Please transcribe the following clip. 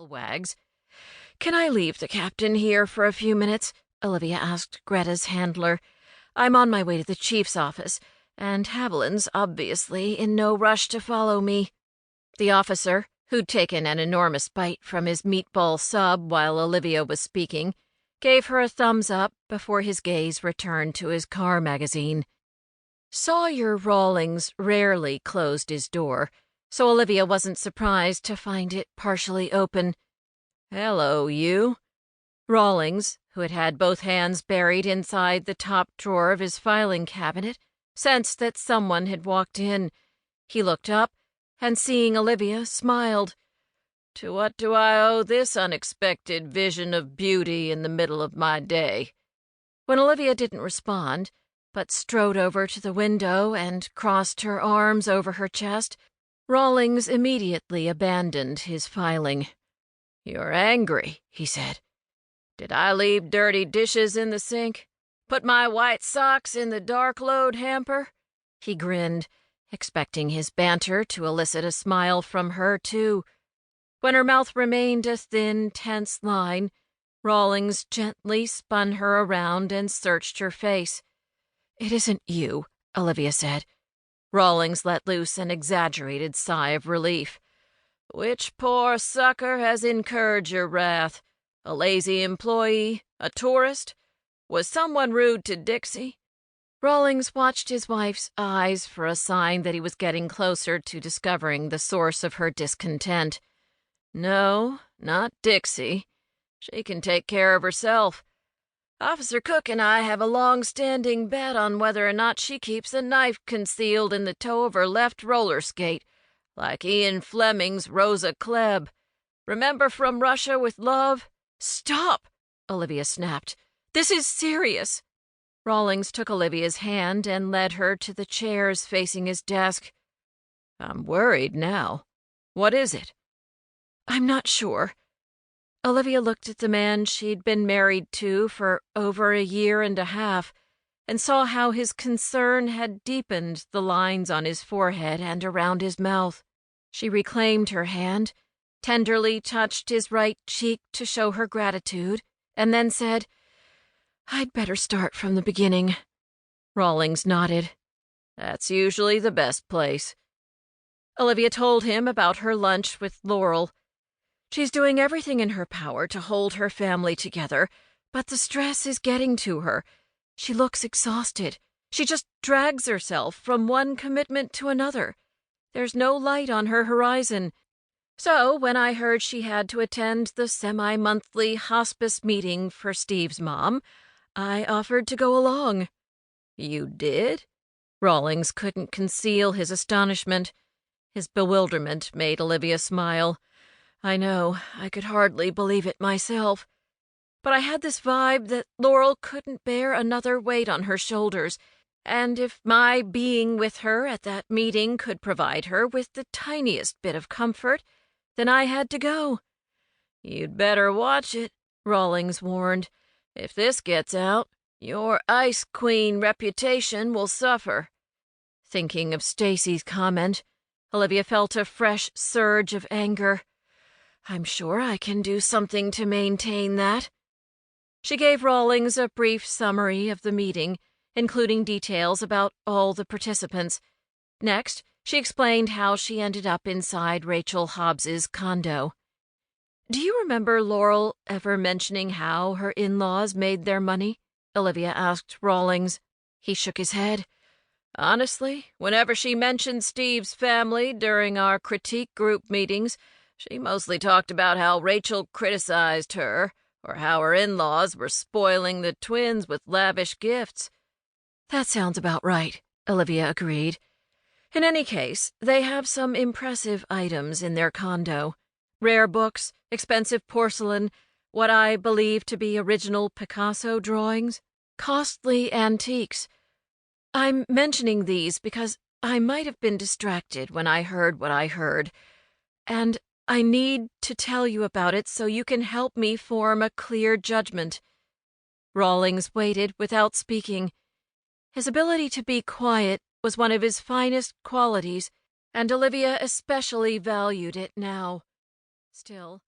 Wags. "Can I leave the captain here for a few minutes?" Olivia asked Greta's handler. "I'm on my way to the chief's office, and Haviland's obviously in no rush to follow me." The officer, who'd taken an enormous bite from his meatball sub while Olivia was speaking, gave her a thumbs up before his gaze returned to his car magazine. Sawyer Rawlings rarely closed his door, so Olivia wasn't surprised to find it partially open. "Hello, you." Rawlings, who had had both hands buried inside the top drawer of his filing cabinet, sensed that someone had walked in. He looked up, and seeing Olivia, smiled. "To what do I owe this unexpected vision of beauty in the middle of my day?" When Olivia didn't respond, but strode over to the window and crossed her arms over her chest, Rawlings immediately abandoned his filing. "You're angry," he said. "Did I leave dirty dishes in the sink? Put my white socks in the dark load hamper?" He grinned, expecting his banter to elicit a smile from her, too. When her mouth remained a thin, tense line, Rawlings gently spun her around and searched her face. "It isn't you," Olivia said. Rawlings let loose an exaggerated sigh of relief. "Which poor sucker has incurred your wrath? A lazy employee? A tourist? Was someone rude to Dixie?" Rawlings watched his wife's eyes for a sign that he was getting closer to discovering the source of her discontent. "No, not Dixie. She can take care of herself. Officer Cook and I have a long-standing bet on whether or not she keeps a knife concealed in the toe of her left roller skate, like Ian Fleming's Rosa Klebb. Remember From Russia with Love?" "Stop!" Olivia snapped. "This is serious." Rawlings took Olivia's hand and led her to the chairs facing his desk. "I'm worried now. What is it?" "I'm not sure." Olivia looked at the man she'd been married to for over a year and a half and saw how his concern had deepened the lines on his forehead and around his mouth. She reclaimed her hand, tenderly touched his right cheek to show her gratitude, and then said, "I'd better start from the beginning." Rawlings nodded. "That's usually the best place." Olivia told him about her lunch with Laurel. "She's doing everything in her power to hold her family together, but the stress is getting to her. She looks exhausted. She just drags herself from one commitment to another. There's no light on her horizon. So when I heard she had to attend the semi-monthly hospice meeting for Steve's mom, I offered to go along." "You did?" Rawlings couldn't conceal his astonishment. His bewilderment made Olivia smile. "I know, I could hardly believe it myself. But I had this vibe that Laurel couldn't bear another weight on her shoulders, and if my being with her at that meeting could provide her with the tiniest bit of comfort, then I had to go." "You'd better watch it," Rawlings warned. "If this gets out, your Ice Queen reputation will suffer." Thinking of Stacy's comment, Olivia felt a fresh surge of anger. "I'm sure I can do something to maintain that." She gave Rawlings a brief summary of the meeting, including details about all the participants. Next, she explained how she ended up inside Rachel Hobbs's condo. "Do you remember Laurel ever mentioning how her in-laws made their money?" Olivia asked Rawlings. He shook his head. "Honestly, whenever she mentioned Steve's family during our critique group meetings, she mostly talked about how Rachel criticized her, or how her in-laws were spoiling the twins with lavish gifts." "That sounds about right," Olivia agreed. "In any case, they have some impressive items in their condo. Rare books, expensive porcelain, what I believe to be original Picasso drawings, costly antiques. I'm mentioning these because I might have been distracted when I heard what I heard, and I need to tell you about it so you can help me form a clear judgment." Rawlings waited without speaking. His ability to be quiet was one of his finest qualities, and Olivia especially valued it now. Still,